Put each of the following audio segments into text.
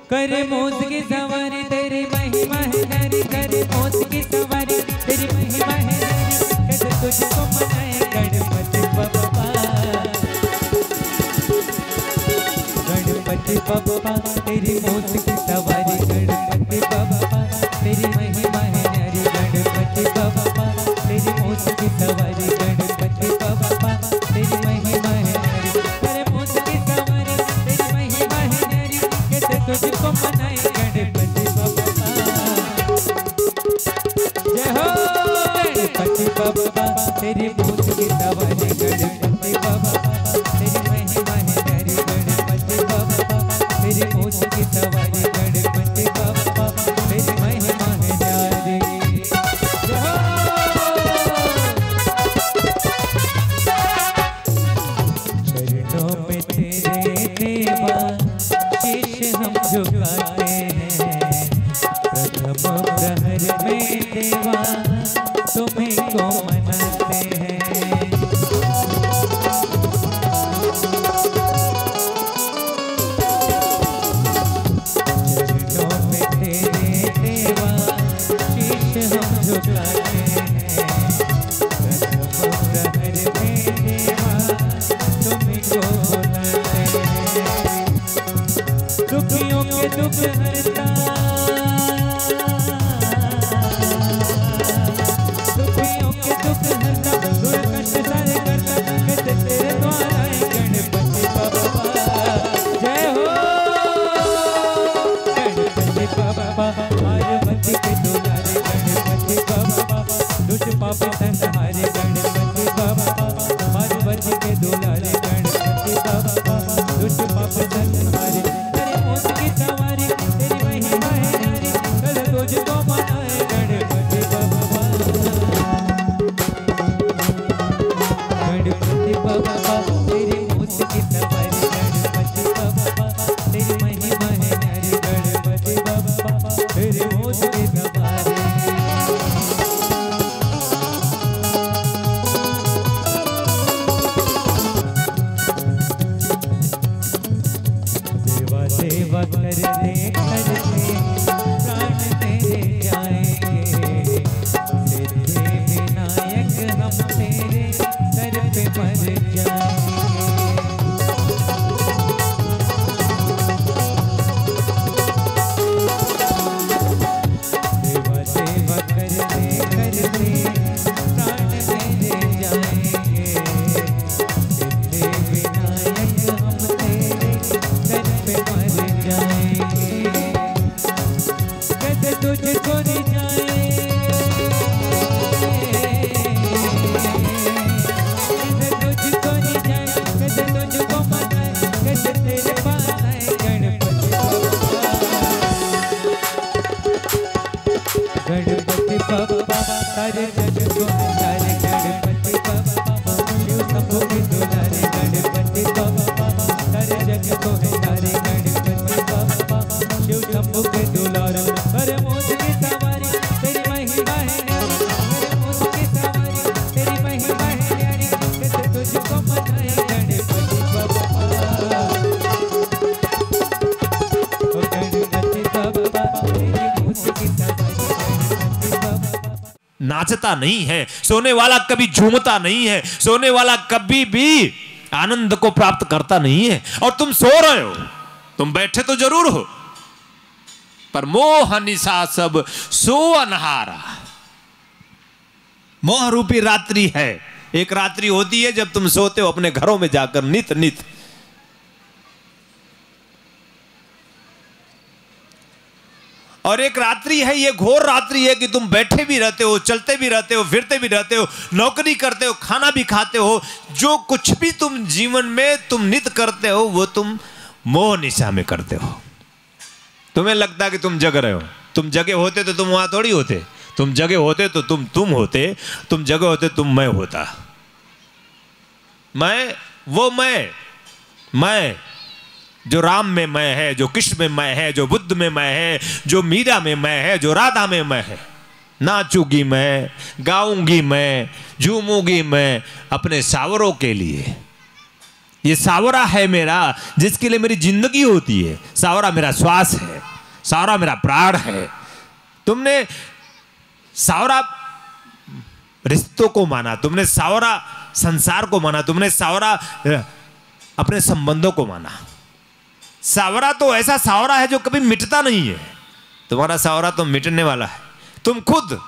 करे मौज की सवारी तेरी महिमा है न्यारी, करे मौज की सवारी तेरी महिमा है न्यारी, कैसे तुझको मनाए गणपति बप्पा, गणपति बप्पा तेरी मौज की सवारी, गणपति बप्पा तेरी महिमा है न्यारी, गणपति बप्पा तेरी मौज की सवारी, गणपति बप्पा तेरी महिमा है न्यारी, करे मौज की सवारी तेरी महिमा है न्यारी, कैसे तुझको मनाए गणपति बप्पा। जय हो गणपति बप्पा तेरी मौज की सवारी, गणपति बप्पा तेरी महिमा है न्यारी, गणपति बप्पा तेरी मौज की सवारी, गणपति बप्पा तेरी महिमा है न्यारी। जय हो चरणों में तेरे देवा शीश हम झुकाते हैं, प्रथम प्रहर में देवा तुम्हीं को मनाते हैं। चरणों में तेरे देवा शीश हम झुकाते हैं, प्रथम प्रहर में देवा तुम्हीं को बुलाते हैं। दुखियों के दुख हरता, दुखियों के दुख हरता, दूर कष्ट सारे करता, कहते तेरे द्वारा है गणपति बप्पा। जय हो गणपति बप्पा पार्वती के दुलारे, गणपति बप्पा दुष्ट पाप संहारे, गणपति बप्पा पार्वती के दुलारे, गणपति बप्पा दुष्ट पाप संहारे, तेरी मौज की सवारी तेरी महिमा है न्यारी, कल तुझको मनाए गणपति बप्पा, गणपति बप्पा तेरी मौज की सवारी, गणपति बप्पा तेरी महिमा है न्यारी, गणपति बप्पा तेरी मौज की सवारी। सेवा करते करते प्राण तेरे जाएंगे, सिद्धि विनायक हम तेरे सर पे मर जाएंगे। सेवा करते करते प्राण तेरे जाएंगे, सिद्धि विनायक हम तेरे सर पे मर जाएंगे, कैसे तुझको रिझाए, कैसे तुझको रिझाए, कैसे तुझको मनाए, कैसे तेरे पास आए गणपति बप्पा, गणपति बप्पा सारे जग को सारे, गणपति बप्पा शिव शंभू के दुलारे, गणपति बप्पा सारे जग को सारे, गणपति बप्पा शिव शंभू के दुलारे, करे मौज की सवारी तेरी महिमा है न्यारी, करे मौज की सवारी तेरी महिमा है न्यारी, कैसे तुझको मनाए गणपति बप्पा, ओ गणपति बप्पा तेरी मौज की सवारी, गणपति बप्पा। नाचता नहीं है, सोने वाला कभी झूमता नहीं है, सोने वाला कभी भी आनंद को प्राप्त करता नहीं है। और तुम सो रहे हो, तुम बैठे तो जरूर हो, पर मोह निशा सब सो अनहारा। मोह रूपी रात्रि है। एक रात्रि होती है जब तुम सोते हो अपने घरों में जाकर नित नित, और एक रात्रि है, ये घोर रात्रि है कि तुम बैठे भी रहते हो, चलते भी रहते हो, फिरते भी रहते हो, नौकरी करते हो, खाना भी खाते हो, जो कुछ भी तुम जीवन में तुम नित करते हो वो तुम मोह निशा में करते हो। तुम्हें लगता है कि तुम जग रहे हो, तुम जगे होते तो तुम वहां थोड़ी होते, तुम जगे होते तो तुम होते, तुम जगे होते तुम मैं होता। मैं वो मैं जो राम में मैं है, जो कृष्ण में मैं है, जो बुद्ध में मैं है, जो मीरा में मैं है, जो राधा में मैं है। नाचूंगी मैं, गाऊंगी मैं, झूमूंगी मैं अपने सावरों के लिए। ये सावरा है मेरा, जिसके लिए मेरी जिंदगी होती है। सावरा मेरा श्वास है, सावरा मेरा प्राण है। तुमने सावरा रिश्तों को माना, तुमने सावरा संसार को माना, तुमने सावरा अपने संबंधों को माना। सावरा तो ऐसा सावरा है जो कभी मिटता नहीं है। तुम्हारा सावरा तो मिटने वाला है, तुम खुद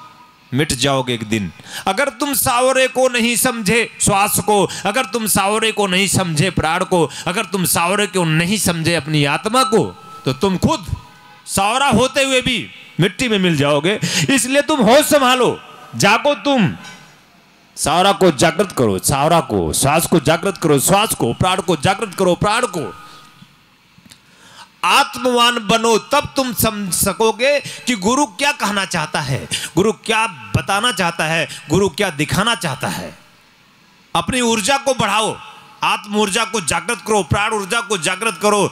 मिट जाओगे एक दिन। अगर तुम सावरे को नहीं समझे श्वास को, अगर तुम सावरे को नहीं समझे प्राण को, अगर तुम सावरे को नहीं समझे अपनी आत्मा को, तो तुम खुद सावरा होते हुए भी मिट्टी में मिल जाओगे। इसलिए तुम होश संभालो, जागो, तुम सावरा को जागृत करो, सावरा को, श्वास को जागृत करो, श्वास को, प्राण को जागृत करो, प्राण को। आत्मवान बनो, तब तुम समझ सकोगे कि गुरु क्या कहना चाहता है, गुरु क्या बताना चाहता है, गुरु क्या दिखाना चाहता है। अपनी ऊर्जा को बढ़ाओ, आत्म ऊर्जा को जागृत करो, प्राण ऊर्जा को जागृत करो।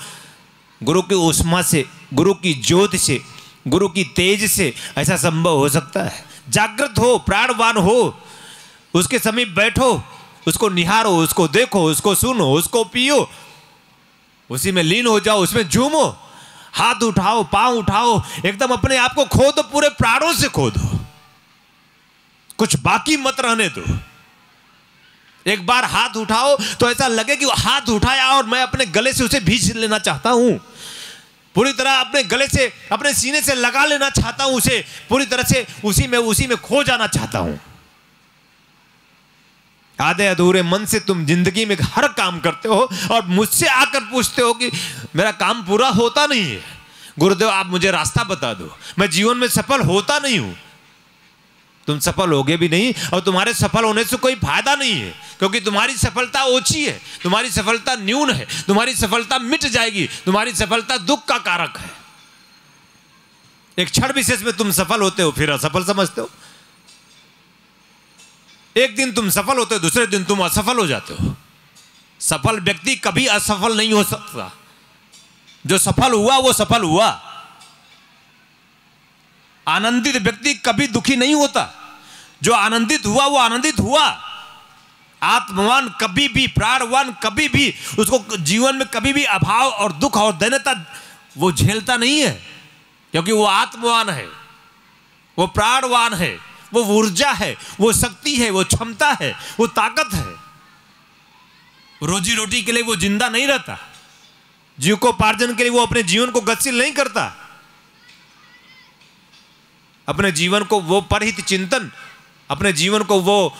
गुरु की ऊष्मा से, गुरु की ज्योति से, गुरु की तेज से ऐसा संभव हो सकता है। जागृत हो, प्राणवान हो, उसके समीप बैठो, उसको निहारो, उसको देखो, उसको सुनो, उसको पियो, उसी में लीन हो जाओ, उसमें झूमो, हाथ उठाओ, पांव उठाओ, एकदम अपने आप को खो दो, पूरे प्राणों से खो दो, कुछ बाकी मत रहने दो। एक बार हाथ उठाओ तो ऐसा लगे कि वो हाथ उठाया और मैं अपने गले से उसे भींच लेना चाहता हूं, पूरी तरह अपने गले से, अपने सीने से लगा लेना चाहता हूं, उसे पूरी तरह से उसी में खो जाना चाहता हूं। आधे अधूरे मन से तुम जिंदगी में हर काम करते हो और मुझसे आकर पूछते हो कि मेरा काम पूरा होता नहीं है, गुरुदेव आप मुझे रास्ता बता दो, मैं जीवन में सफल होता नहीं हूं। तुम सफल होगे भी नहीं और तुम्हारे सफल होने से कोई फायदा नहीं है, क्योंकि तुम्हारी सफलता ओछी है, तुम्हारी सफलता न्यून है, तुम्हारी सफलता मिट जाएगी, तुम्हारी सफलता दुख का कारक है। एक क्षण विशेष में तुम सफल होते हो, फिर असफल समझते हो। एक दिन तुम सफल होते हो, दूसरे दिन तुम असफल हो जाते हो। सफल व्यक्ति कभी असफल नहीं हो सकता। जो सफल हुआ वो सफल हुआ। आनंदित व्यक्ति कभी दुखी नहीं होता। जो आनंदित हुआ वो आनंदित हुआ। आत्मवान कभी भी, प्राणवान कभी भी, उसको जीवन में कभी भी अभाव और दुख और दैन्यता वो झेलता नहीं है, क्योंकि वो आत्मवान है, वो प्राणवान है, वो ऊर्जा है, वो शक्ति है, वो क्षमता है, वो ताकत है। रोजी रोटी के लिए वो जिंदा नहीं रहता, जीविकोपार्जन के लिए वो अपने जीवन को गतिशील नहीं करता। अपने जीवन को वो परहित चिंतन, अपने जीवन को वो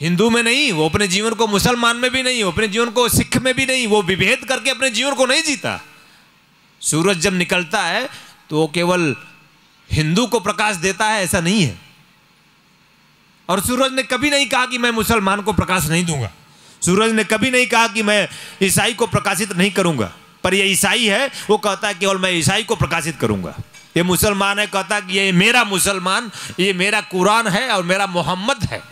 हिंदू में नहीं, वो अपने जीवन को मुसलमान में भी नहीं, वो अपने जीवन को सिख में भी नहीं, वो विभेद करके अपने जीवन को नहीं जीता। सूरज जब निकलता है तो वो केवल हिंदू को प्रकाश देता है ऐसा नहीं है। और सूरज ने कभी नहीं कहा कि मैं मुसलमान को प्रकाश नहीं दूंगा, सूरज ने कभी नहीं कहा कि मैं ईसाई को प्रकाशित नहीं करूंगा। पर ये ईसाई है, वो कहता है केवल मैं ईसाई को प्रकाशित करूंगा। ये मुसलमान है, कहता है कि ये मेरा मुसलमान, ये मेरा कुरान है और मेरा मोहम्मद है,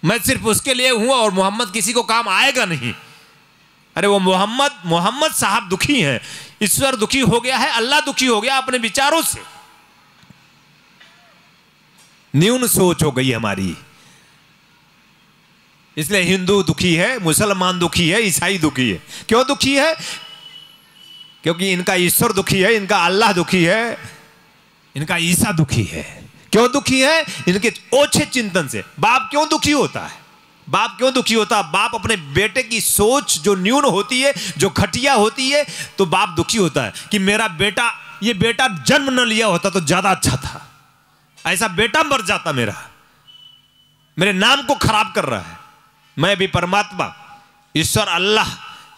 मैं सिर्फ उसके लिए हूं और मोहम्मद किसी को काम आएगा नहीं। अरे वो मोहम्मद साहब दुखी हैं, ईश्वर दुखी हो गया है, अल्लाह दुखी हो गया अपने विचारों से। न्यून सोच हो गई हमारी, इसलिए हिंदू दुखी है, मुसलमान दुखी है, ईसाई दुखी है। क्यों दुखी है? क्योंकि इनका ईश्वर दुखी है, इनका अल्लाह दुखी है, इनका ईसा दुखी है। क्यों दुखी है? इनके ओछे चिंतन से। बाप क्यों दुखी होता है? बाप क्यों दुखी होता है? बाप अपने बेटे की सोच जो न्यून होती है, जो घटिया होती है, तो बाप दुखी होता है कि मेरा बेटा, ये बेटा जन्म न लिया होता तो ज्यादा अच्छा था, ऐसा बेटा मर जाता, मेरे नाम को खराब कर रहा है। मैं भी परमात्मा, ईश्वर, अल्लाह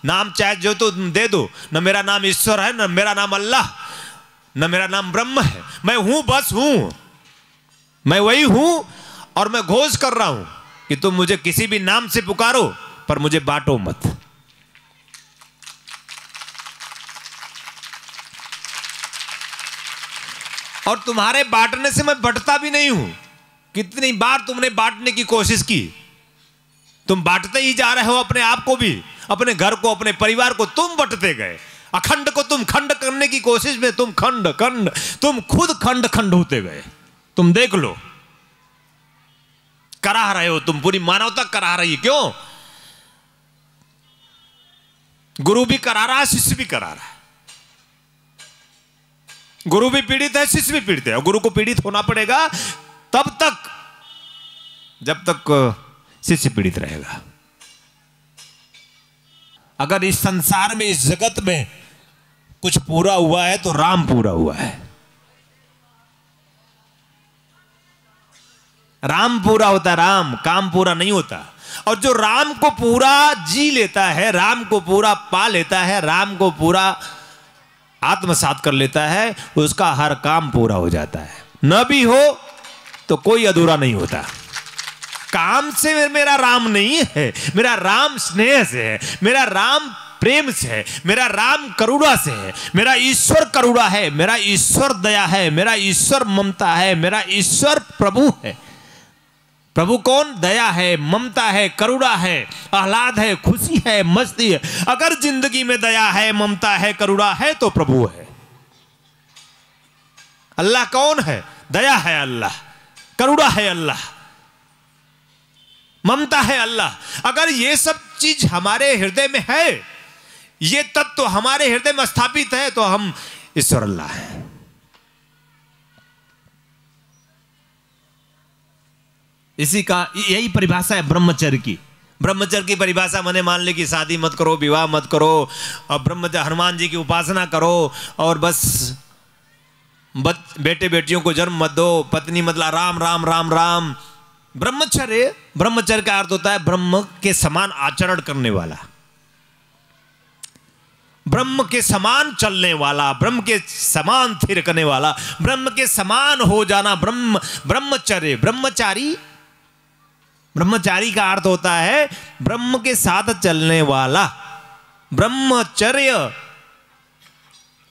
नाम चाहे जो तो दे दो, न मेरा नाम ईश्वर है, न मेरा नाम अल्लाह, न मेरा नाम ब्रह्म है। मैं हूं, बस हूं, मैं वही हूं। और मैं घोष कर रहा हूं कि तुम मुझे किसी भी नाम से पुकारो, पर मुझे बांटो मत। और तुम्हारे बांटने से मैं बंटता भी नहीं हूं। कितनी बार तुमने बांटने की कोशिश की, तुम बांटते ही जा रहे हो अपने आप को भी, अपने घर को, अपने परिवार को तुम बंटते गए। अखंड को तुम खंड करने की कोशिश में तुम तुम खुद खंड होते गए। तुम देख लो, कराह रहे हो तुम, पूरी मानवता कराह रही है। क्यों? गुरु भी करा रहा है, शिष्य भी करा रहा है। गुरु भी पीड़ित है, शिष्य भी पीड़ित है, और गुरु को पीड़ित होना पड़ेगा तब तक जब तक शिष्य पीड़ित रहेगा। अगर इस संसार में, इस जगत में कुछ पूरा हुआ है तो राम पूरा हुआ है। राम पूरा होता है, राम काम पूरा नहीं होता। और जो राम को पूरा जी लेता है, राम को पूरा पा लेता है, राम को पूरा आत्मसात कर लेता है, उसका हर काम पूरा हो जाता है। न भी हो तो कोई अधूरा नहीं होता। काम से मेरा राम नहीं है, मेरा राम स्नेह से है, मेरा राम प्रेम से है, मेरा राम करुणा से है, मेरा ईश्वर करुणा है, मेरा ईश्वर दया है, मेरा ईश्वर ममता है, मेरा ईश्वर प्रभु है। प्रभु कौन? दया है, ममता है, करुणा है, आह्लाद है, खुशी है, मस्ती है। अगर जिंदगी में दया है, ममता है, करुणा है तो प्रभु है। अल्लाह कौन है? दया है अल्लाह, करुणा है अल्लाह, ममता है अल्लाह। अगर ये सब चीज हमारे हृदय में है, ये तत्व हमारे हृदय में स्थापित है, तो हम ईश्वर अल्लाह है। इसी का यही परिभाषा है ब्रह्मचर्य की। ब्रह्मचर्य की परिभाषा मैंने मान ली कि शादी मत करो, विवाह मत करो, और हनुमान जी की उपासना करो, और बस बेटे बेटियों को जन्म मत दो, पत्नी मतलब राम राम राम राम। ब्रह्मचर्य, ब्रह्मचर्य का अर्थ होता है ब्रह्म के समान आचरण करने वाला, ब्रह्म के समान चलने वाला, ब्रह्म के समान थिरकने वाला, ब्रह्म के समान हो जाना। ब्रह्मचर्य, ब्रह्मचारी का अर्थ होता है ब्रह्म के साथ चलने वाला। ब्रह्मचर्य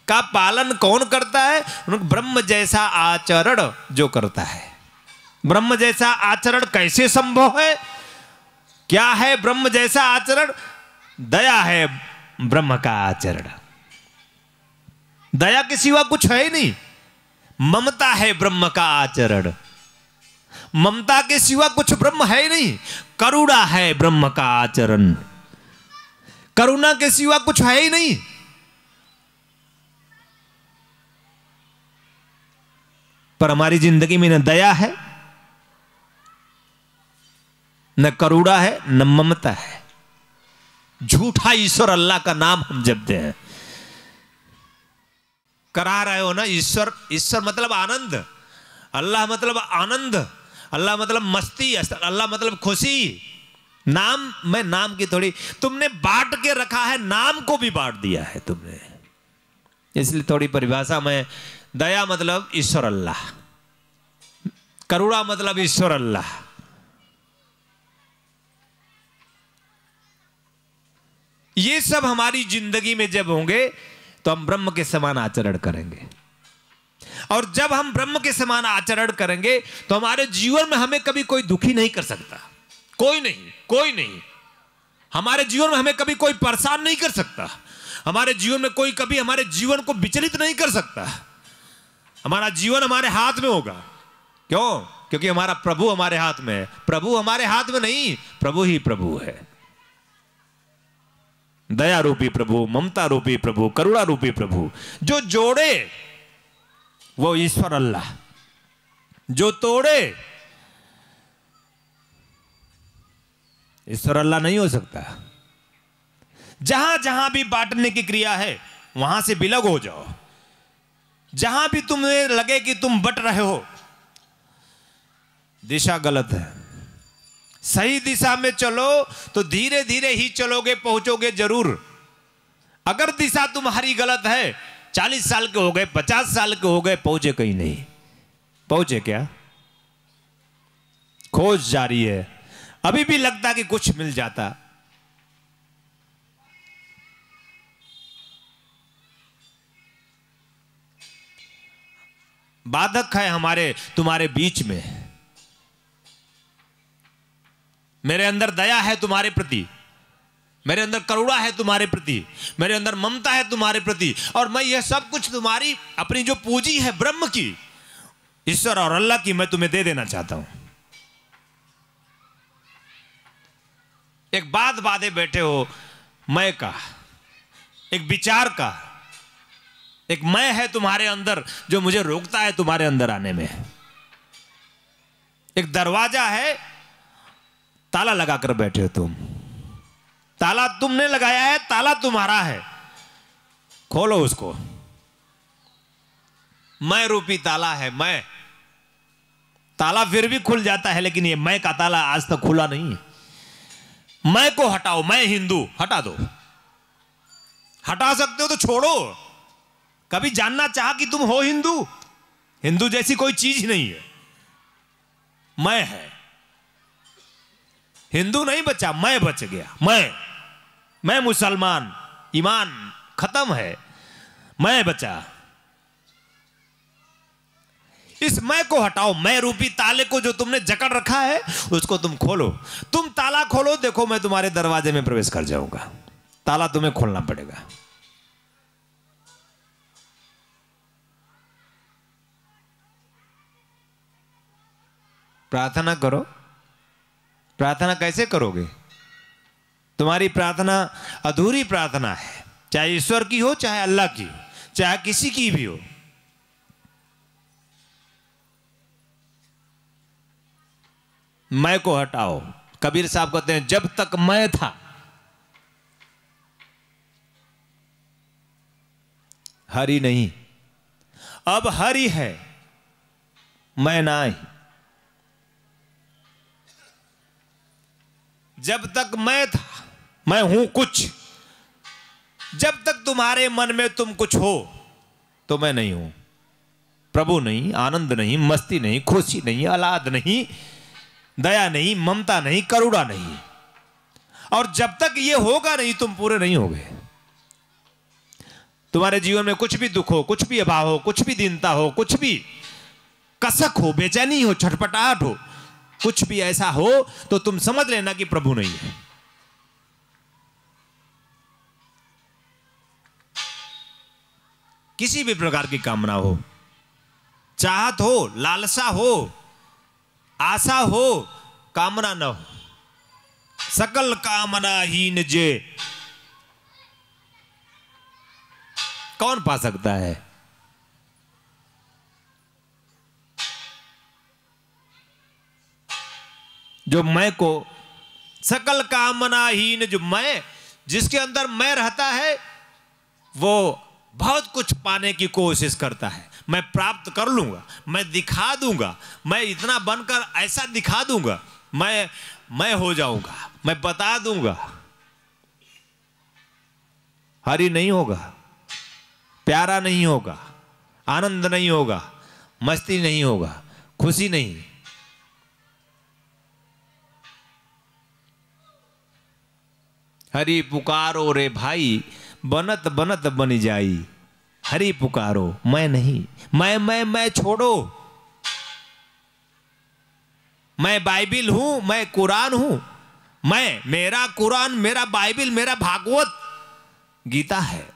का पालन कौन करता है? ब्रह्म जैसा आचरण जो करता है। ब्रह्म जैसा आचरण कैसे संभव है? क्या है ब्रह्म जैसा आचरण? दया है ब्रह्म का आचरण। दया के सिवा कुछ है ही नहीं। ममता है ब्रह्म का आचरण, ममता के सिवा कुछ ब्रह्म है ही नहीं। करुणा है ब्रह्म का आचरण, करुणा के सिवा कुछ है ही नहीं। पर हमारी जिंदगी में न दया है, न करुणा है, न ममता है। झूठा ईश्वर अल्लाह का नाम हम जपते हैं। करा रहे हो ना ईश्वर, ईश्वर मतलब आनंद, अल्लाह मतलब आनंद, अल्लाह मतलब मस्ती, अल्लाह मतलब खुशी। नाम में नाम की थोड़ी तुमने बांट के रखा है, नाम को भी बांट दिया है तुमने। इसलिए थोड़ी परिभाषा में, दया मतलब ईश्वर अल्लाह, करुणा मतलब ईश्वर अल्लाह, ये सब हमारी जिंदगी में जब होंगे तो हम ब्रह्म के समान आचरण करेंगे। और जब हम ब्रह्म के समान आचरण करेंगे तो हमारे जीवन में हमें कभी कोई दुखी नहीं कर सकता। कोई नहीं, कोई नहीं। हमारे जीवन में हमें कभी कोई परेशान नहीं कर सकता। हमारे जीवन में कोई कभी हमारे जीवन को विचलित नहीं कर सकता। हमारा जीवन हमारे हाथ में होगा। क्यों? क्योंकि हमारा प्रभु हमारे हाथ में है। प्रभु हमारे हाथ में नहीं, प्रभु ही प्रभु है। दया रूपी प्रभु, ममता रूपी प्रभु, करुणा रूपी प्रभु। जो जोड़े वो ईश्वर अल्लाह, जो तोड़े ईश्वर अल्लाह नहीं हो सकता। जहां जहां भी बांटने की क्रिया है वहां से विलग हो जाओ। जहां भी तुम्हें लगे कि तुम बट रहे हो, दिशा गलत है। सही दिशा में चलो तो धीरे धीरे ही चलोगे, पहुंचोगे जरूर। अगर दिशा तुम्हारी गलत है, 40 साल के हो गए, 50 साल के हो गए, पहुंचे कहीं नहीं। पहुंचे क्या? खोज जारी है। अभी भी लगता कि कुछ मिल जाता। बाधक है हमारे तुम्हारे बीच में। मेरे अंदर दया है तुम्हारे प्रति, मेरे अंदर करुणा है तुम्हारे प्रति, मेरे अंदर ममता है तुम्हारे प्रति, और मैं यह सब कुछ तुम्हारी अपनी जो पूंजी है ब्रह्म की, ईश्वर और अल्लाह की, मैं तुम्हें दे देना चाहता हूं। एक बात बांधे बैठे हो, मैं का, एक विचार का, एक मैं है तुम्हारे अंदर जो मुझे रोकता है तुम्हारे अंदर आने में। एक दरवाजा है, ताला लगाकर बैठे हो तुम। ताला तुमने लगाया है, ताला तुम्हारा है, खोलो उसको। मैं रूपी ताला है। मैं ताला फिर भी खुल जाता है, लेकिन ये मैं का ताला आज तक खुला नहीं है। मैं को हटाओ। मैं हिंदू, हटा दो। हटा सकते हो तो छोड़ो। कभी जानना चाहा कि तुम हो हिंदू? हिंदू जैसी कोई चीज नहीं है। मैं है। हिंदू नहीं बचा, मैं बच गया। मैं मुसलमान, ईमान खत्म है, मैं बचा। इस मैं को हटाओ। मैं रूपी ताले को जो तुमने जकड़ रखा है उसको तुम खोलो। तुम ताला खोलो, देखो मैं तुम्हारे दरवाजे में प्रवेश कर जाऊंगा। ताला तुम्हें खोलना पड़ेगा। प्रार्थना करो। प्रार्थना कैसे करोगे? तुम्हारी प्रार्थना अधूरी प्रार्थना है, चाहे ईश्वर की हो, चाहे अल्लाह की, चाहे किसी की भी हो। मैं को हटाओ। कबीर साहब कहते हैं जब तक मैं था हरि नहीं, अब हरि है, मैं ना आई। जब तक मैं था, मैं हूं कुछ। जब तक तुम्हारे मन में तुम कुछ हो तो मैं नहीं हूं। प्रभु नहीं, आनंद नहीं, मस्ती नहीं, खुशी नहीं, आह्लाद नहीं, दया नहीं, ममता नहीं, करुणा नहीं। और जब तक ये होगा नहीं तुम पूरे नहीं होगे। तुम्हारे जीवन में कुछ भी दुख हो, कुछ भी अभाव हो, कुछ भी दीनता हो, कुछ भी कसक हो, बेचैनी हो, छटपटाहट हो, कुछ भी ऐसा हो तो तुम समझ लेना कि प्रभु नहीं है। किसी भी प्रकार की कामना हो, चाहत हो, लालसा हो, आशा हो, कामना न हो, सकल कामना हीन जे कौन पा सकता है? जो मैं को, सकल कामनाहीन, जो मैं, जिसके अंदर मैं रहता है वो बहुत कुछ पाने की कोशिश करता है। मैं प्राप्त कर लूंगा, मैं दिखा दूंगा, मैं इतना बनकर ऐसा दिखा दूंगा, मैं हो जाऊंगा, मैं बता दूंगा। हरि नहीं होगा, प्यारा नहीं होगा, आनंद नहीं होगा, मस्ती नहीं होगा, खुशी नहीं। हरि पुकारो रे भाई, बनत बनत बन जाई। हरि पुकारो, मैं नहीं। मैं छोड़ो। मैं बाइबिल हूं, मैं कुरान हूं। मेरा कुरान, मेरा बाइबिल, मेरा भागवत गीता है,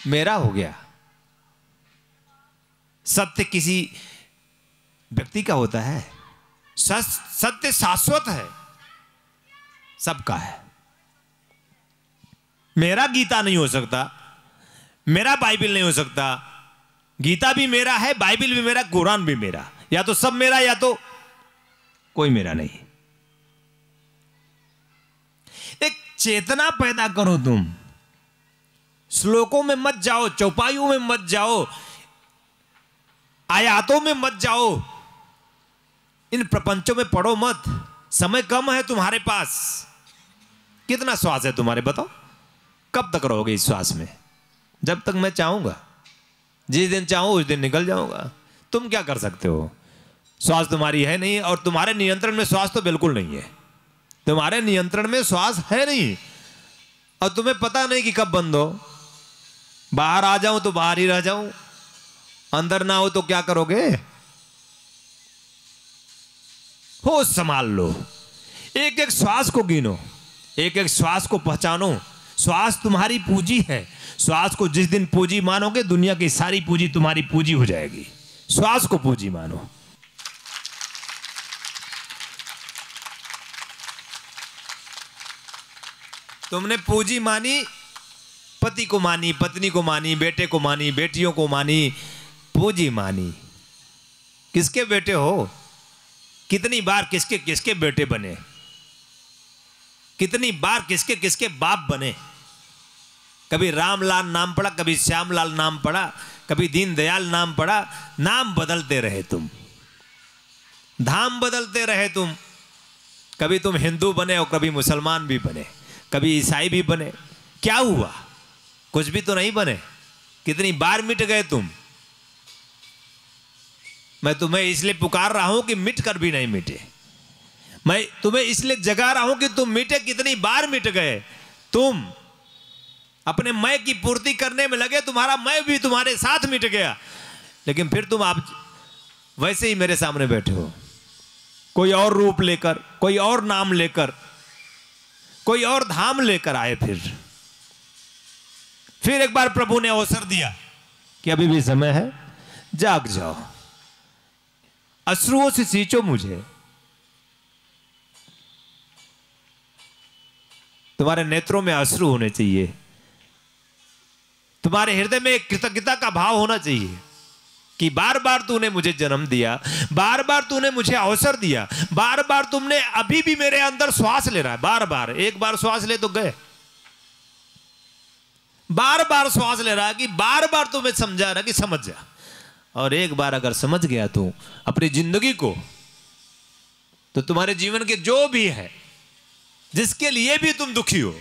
मेरा हो गया। सत्य किसी व्यक्ति का होता है? सत्य शाश्वत है, सबका है। मेरा गीता नहीं हो सकता, मेरा बाइबिल नहीं हो सकता। गीता भी मेरा है, बाइबिल भी मेरा, कुरान भी मेरा। या तो सब मेरा या तो कोई मेरा नहीं। एक चेतना पैदा करो तुम। श्लोकों में मत जाओ, चौपाइयों में मत जाओ, आयातों में मत जाओ, इन प्रपंचों में पढ़ो मत। समय कम है तुम्हारे पास। कितना श्वास है तुम्हारे, बताओ? कब तक रहोगे इस श्वास में? जब तक मैं चाहूंगा। जिस दिन चाहूं उस दिन निकल जाऊंगा। तुम क्या कर सकते हो? श्वास तुम्हारी है नहीं, और तुम्हारे नियंत्रण में श्वास तो बिल्कुल नहीं है। तुम्हारे नियंत्रण में श्वास है नहीं, और तुम्हें पता नहीं कि कब बंद हो। बाहर आ जाऊं तो बाहर ही रह जाऊं, अंदर ना हो तो क्या करोगे? होश संभाल लो। एक एक श्वास को गिनो, एक एक श्वास को पहचानो। श्वास तुम्हारी पूंजी है। श्वास को जिस दिन पूंजी मानोगे, दुनिया की सारी पूंजी तुम्हारी पूंजी हो जाएगी। श्वास को पूंजी मानो। तुमने पूंजी मानी पति को मानी, पत्नी को मानी, बेटे को मानी, बेटियों को मानी, पूजी मानी। किसके बेटे हो? कितनी बार किसके किसके बेटे बने, कितनी बार किसके किसके बाप बने। कभी रामलाल नाम पड़ा, कभी श्यामलाल नाम पड़ा, कभी दीनदयाल नाम पड़ा। नाम बदलते रहे तुम, धाम बदलते रहे तुम। कभी तुम हिंदू बने और कभी मुसलमान भी बने, कभी ईसाई भी बने। क्या हुआ? कुछ भी तो नहीं बने। कितनी बार मिट गए तुम। मैं तुम्हें इसलिए पुकार रहा हूं कि मिट कर भी नहीं मिटे। मैं तुम्हें इसलिए जगा रहा हूं कि तुम मिटे। कितनी बार मिट गए तुम। अपने मैं की पूर्ति करने में लगे, तुम्हारा मैं भी तुम्हारे साथ मिट गया। लेकिन फिर तुम आप वैसे ही मेरे सामने बैठे हो, कोई और रूप लेकर, कोई और नाम लेकर, कोई और धाम लेकर आए। फिर एक बार प्रभु ने अवसर दिया कि अभी भी समय है, जाग जाओ, अश्रुओं से सींचो मुझे। तुम्हारे नेत्रों में अश्रु होने चाहिए, तुम्हारे हृदय में एक कृतज्ञता का भाव होना चाहिए कि बार बार तूने मुझे जन्म दिया, बार बार तूने मुझे अवसर दिया, बार बार तुमने अभी भी मेरे अंदर श्वास ले रहा है। बार बार, एक बार श्वास ले तो गए, बार बार श्वास ले रहा है कि बार बार तुम्हें समझा रहा कि समझ जा। और एक बार अगर समझ गया तू अपनी जिंदगी को, तो तुम्हारे जीवन के जो भी है, जिसके लिए भी तुम दुखी हो,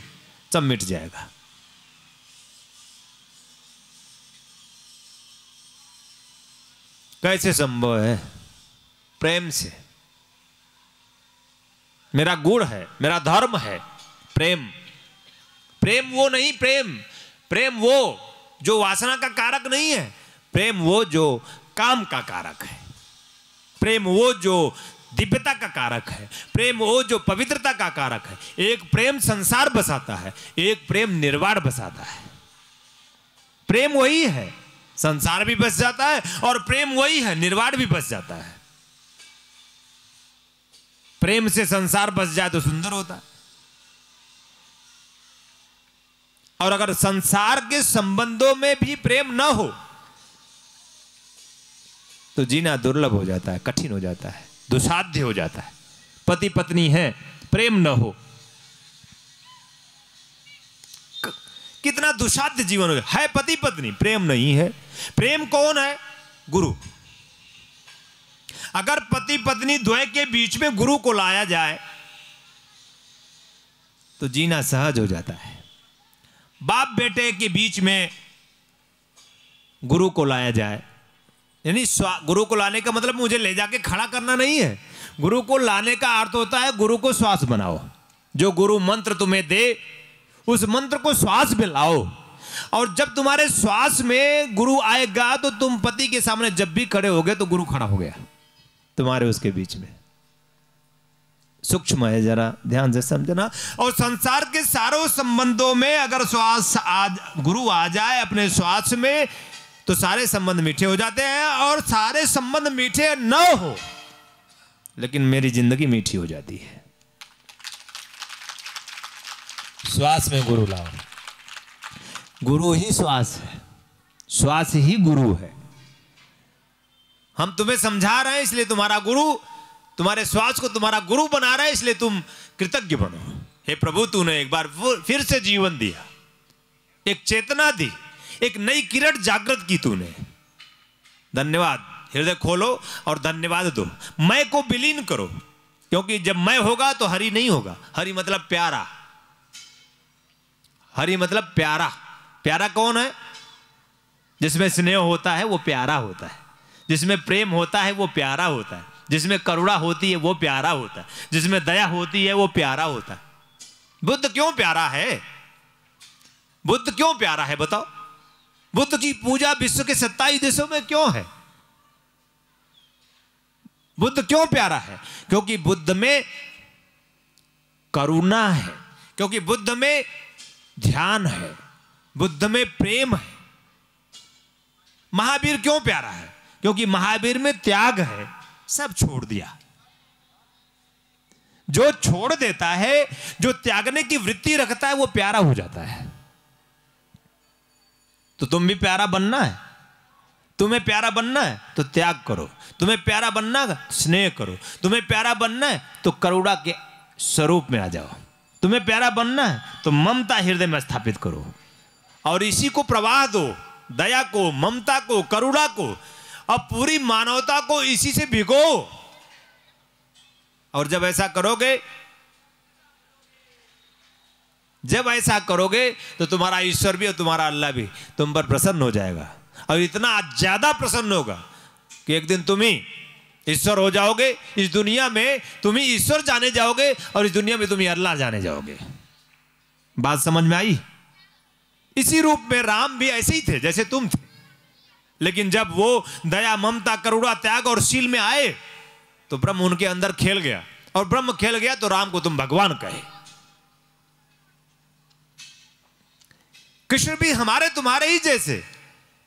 सब मिट जाएगा। कैसे संभव है? प्रेम से। मेरा गुण है, मेरा धर्म है प्रेम। प्रेम वो नहीं, प्रेम वो जो वासना का कारक नहीं है। प्रेम वो जो काम का कारक है। प्रेम वो जो दिव्यता का कारक है। प्रेम वो जो पवित्रता का कारक है। एक प्रेम संसार बसाता है, एक प्रेम निर्वाण बसाता है। प्रेम वही है, संसार भी बस जाता है, और प्रेम वही है, निर्वाण भी बस जाता है। प्रेम से संसार बस जाए तो सुंदर होता है, और अगर संसार के संबंधों में भी प्रेम न हो तो जीना दुर्लभ हो जाता है, कठिन हो जाता है, दुसाध्य हो जाता है। पति पत्नी है, प्रेम न हो, कितना दुसाध्य जीवन है। पति पत्नी, प्रेम नहीं है। प्रेम कौन है? गुरु। अगर पति पत्नी द्वय के बीच में गुरु को लाया जाए तो जीना सहज हो जाता है। बाप बेटे के बीच में गुरु को लाया जाए, यानी गुरु को लाने का मतलब मुझे ले जाके खड़ा करना नहीं है। गुरु को लाने का अर्थ होता है गुरु को श्वास बनाओ। जो गुरु मंत्र तुम्हें दे, उस मंत्र को श्वास में लाओ, और जब तुम्हारे श्वास में गुरु आएगा तो तुम पति के सामने जब भी खड़े होगे तो गुरु खड़ा हो गया तुम्हारे उसके बीच में। सूक्ष्म है, जरा ध्यान से समझना। और संसार के सारों संबंधों में अगर गुरु आ जाए अपने श्वास में, तो सारे संबंध मीठे हो जाते हैं। और सारे संबंध मीठे न हो, लेकिन मेरी जिंदगी मीठी हो जाती है। श्वास में गुरु लाओ। गुरु ही श्वास है, श्वास ही गुरु है। हम तुम्हें समझा रहे हैं इसलिए तुम्हारा गुरु, तुम्हारे श्वास को तुम्हारा गुरु बना रहा है, इसलिए तुम कृतज्ञ बनो। हे प्रभु, तूने एक बार फिर से जीवन दिया, एक चेतना दी, एक नई किरण जागृत की तूने। धन्यवाद। हृदय खोलो और धन्यवाद दो। मैं को विलीन करो, क्योंकि जब मैं होगा तो हरि नहीं होगा। हरि मतलब प्यारा। हरि मतलब प्यारा। प्यारा कौन है? जिसमें स्नेह होता है वो प्यारा होता है, जिसमें प्रेम होता है वो प्यारा होता है, जिसमें करुणा होती है वो प्यारा होता है, जिसमें दया होती है वो प्यारा होता है। बुद्ध क्यों प्यारा है? बुद्ध क्यों प्यारा है बताओ? बुद्ध की पूजा विश्व के 27 देशों में क्यों है? बुद्ध क्यों प्यारा है? क्योंकि बुद्ध में करुणा है, क्योंकि बुद्ध में ध्यान है, बुद्ध में प्रेम है। महावीर क्यों प्यारा है? क्योंकि महावीर में त्याग है, सब छोड़ दिया। जो छोड़ देता है, जो त्यागने की वृत्ति रखता है, वो प्यारा हो जाता है। तो तुम भी प्यारा बनना है। तुम्हें प्यारा बनना है तो त्याग करो, तुम्हें प्यारा बनना है स्नेह करो, तुम्हें प्यारा बनना है तो करुणा के स्वरूप में आ जाओ, तुम्हें प्यारा बनना है तो ममता हृदय में स्थापित करो और इसी को प्रवाह दो, दया को, ममता को, करुणा को और पूरी मानवता को इसी से भिगो। और जब ऐसा करोगे तो तुम्हारा ईश्वर भी और तुम्हारा अल्लाह भी तुम पर प्रसन्न हो जाएगा और इतना ज्यादा प्रसन्न होगा कि एक दिन तुम ही ईश्वर हो जाओगे। इस दुनिया में तुम ही ईश्वर जाने जाओगे और इस दुनिया में तुम ही अल्लाह जाने जाओगे। बात समझ में आई? इसी रूप में राम भी ऐसे ही थे जैसे तुम थे, लेकिन जब वो दया, ममता, करुणा, त्याग और शील में आए तो ब्रह्म उनके अंदर खेल गया और ब्रह्म खेल गया तो राम को तुम भगवान कहे। कृष्ण भी हमारे तुम्हारे ही जैसे,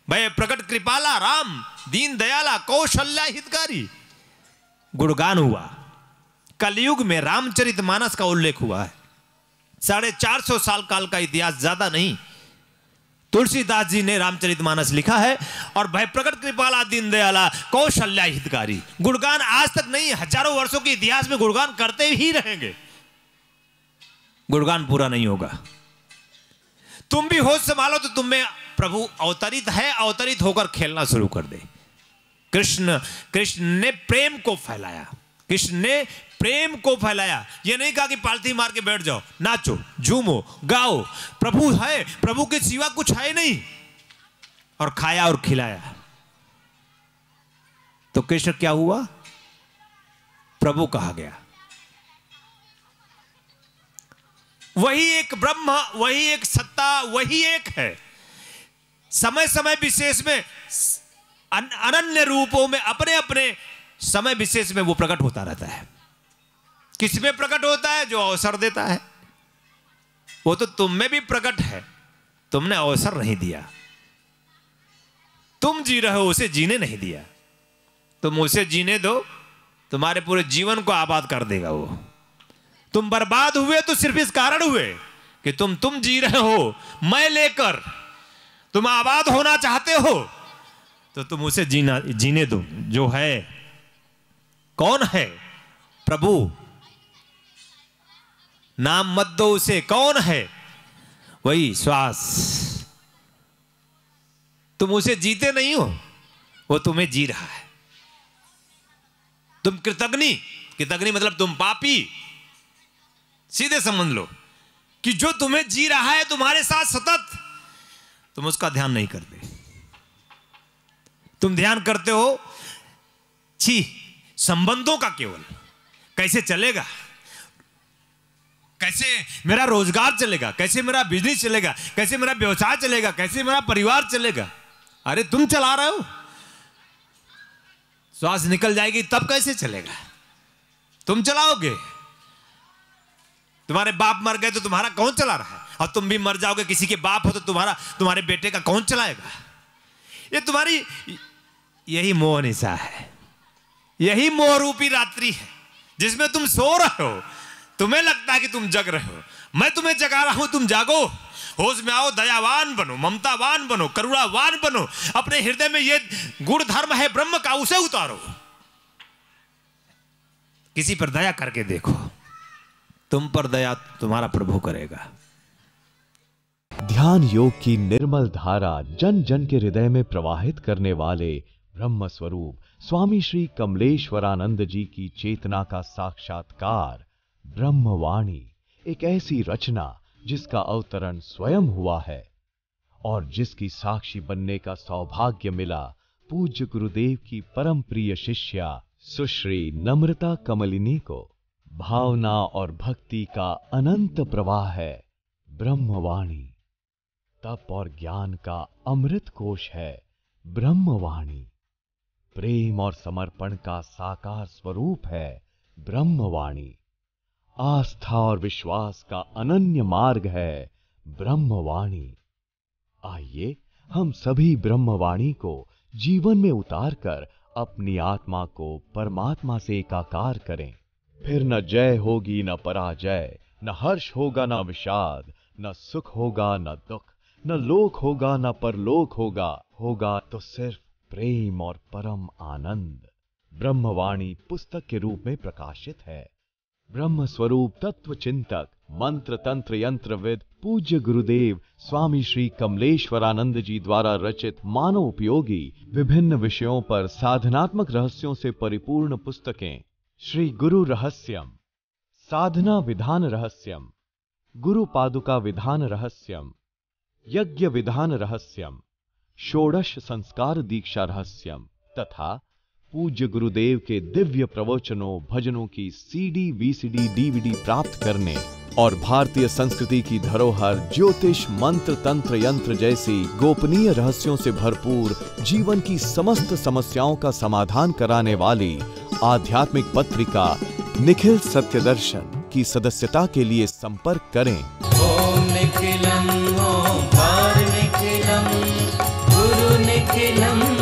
भय प्रकट कृपाला राम, दीन दयाला, कौशल्या हितकारी, गुणगान हुआ। कलयुग में रामचरितमानस का उल्लेख हुआ है। 450 साल काल का इतिहास, ज्यादा नहीं। तुलसीदास जी ने रामचरितमानस लिखा है और भय प्रकट कृपाला, दीन दयाला, कौशल्या हितकारी, गुणगान आज तक नहीं, हजारों वर्षों के इतिहास में गुणगान करते ही रहेंगे, गुणगान पूरा नहीं होगा। तुम भी होश संभालो तो तुम में प्रभु अवतरित है, अवतरित होकर खेलना शुरू कर दे। कृष्ण ने प्रेम को फैलाया, कृष्ण ने प्रेम को फैलाया। ये नहीं कहा कि पालथी मार के बैठ जाओ, नाचो, झूमो, गाओ, प्रभु है, प्रभु के सिवा कुछ है नहीं, और खाया और खिलाया। तो कृष्ण क्या हुआ? प्रभु कहा गया। वही एक ब्रह्म, वही एक सत्ता, वही एक है। समय समय विशेष में अनन्य रूपों में अपने अपने समय विशेष में वो प्रकट होता रहता है। किसमें प्रकट होता है? जो अवसर देता है। वो तो तुम में भी प्रकट है, तुमने अवसर नहीं दिया। तुम जी रहे हो, उसे जीने नहीं दिया। तुम उसे जीने दो, तुम्हारे पूरे जीवन को आबाद कर देगा वो। तुम बर्बाद हुए तो सिर्फ इस कारण हुए कि तुम जी रहे हो मैं लेकर, तुम आबाद होना चाहते हो तो तुम उसे जीने दो जो है। कौन है? प्रभु। नाम मत दो उसे। कौन है? वही श्वास। तुम उसे जीते नहीं हो, वो तुम्हें जी रहा है। तुम कृतज्ञ मतलब तुम पापी, सीधे समझ लो कि जो तुम्हें जी रहा है तुम्हारे साथ सतत, तुम उसका ध्यान नहीं करते। तुम ध्यान करते हो संबंधों का केवल, कैसे चलेगा, कैसे मेरा रोजगार चलेगा, कैसे मेरा बिजनेस चलेगा, कैसे मेरा व्यवसाय चलेगा, कैसे मेरा परिवार चलेगा। अरे तुम चला रहे हो, श्वास निकल जाएगी तब कैसे चलेगा? तुम चलाओगे। तुम्हारे बाप मर गए तो तुम्हारा कौन चला रहा है? और तुम भी मर जाओगे, किसी के बाप हो तो तुम्हारे बेटे का कौन चलाएगा? ये तुम्हारी यही मोह निशा है, यही मोह रूपी रात्रि है जिसमें तुम सो रहे हो। तुम्हें लगता है कि तुम जग रहे हो, मैं तुम्हें जगा रहा हूं, तुम जागो, होश में आओ, दयावान बनो, ममतावान बनो, करुणावान बनो। अपने हृदय में ये गुण धर्म है ब्रह्म का, उसे उतारो। किसी पर दया करके देखो, तुम पर दया तुम्हारा प्रभु करेगा। ध्यान योग की निर्मल धारा जन जन के हृदय में प्रवाहित करने वाले ब्रह्म स्वरूप स्वामी श्री कमलेश्वरानंद जी की चेतना का साक्षात्कार ब्रह्मवाणी, एक ऐसी रचना जिसका अवतरण स्वयं हुआ है और जिसकी साक्षी बनने का सौभाग्य मिला पूज्य गुरुदेव की परम प्रिय शिष्या सुश्री नम्रता कमलिनी को। भावना और भक्ति का अनंत प्रवाह है ब्रह्मवाणी। तप और ज्ञान का अमृत कोश है ब्रह्मवाणी। प्रेम और समर्पण का साकार स्वरूप है ब्रह्मवाणी। आस्था और विश्वास का अनन्य मार्ग है ब्रह्मवाणी। आइए हम सभी ब्रह्मवाणी को जीवन में उतारकर अपनी आत्मा को परमात्मा से एकाकार करें। फिर न जय होगी न पराजय, न हर्ष होगा न विषाद, न सुख होगा न दुख, न लोक होगा न परलोक होगा, होगा तो सिर्फ प्रेम और परम आनंद। ब्रह्मवाणी पुस्तक के रूप में प्रकाशित है। ब्रह्म स्वरूप तत्व चिंतक, मंत्र तंत्र यंत्रविद पूज्य गुरुदेव स्वामी श्री कमलेश्वरानंद जी द्वारा रचित मानव उपयोगी विभिन्न विषयों पर साधनात्मक रहस्यों से परिपूर्ण पुस्तकें श्री गुरु रहस्यम, साधना विधान रहस्यम, गुरु पादुका विधान रहस्यम, यज्ञ विधान रहस्यम, षोडश संस्कार दीक्षा रहस्यम तथा पूज्य गुरुदेव के दिव्य प्रवचनों भजनों की सीडी, वीसीडी, डीवीडी प्राप्त करने और भारतीय संस्कृति की धरोहर ज्योतिष, मंत्र तंत्र यंत्र जैसी गोपनीय रहस्यों से भरपूर जीवन की समस्त समस्याओं का समाधान कराने वाली आध्यात्मिक पत्रिका निखिल सत्य दर्शन की सदस्यता के लिए संपर्क करें। ओम निखिलम ओंकार निखिलम गुरु निखिलम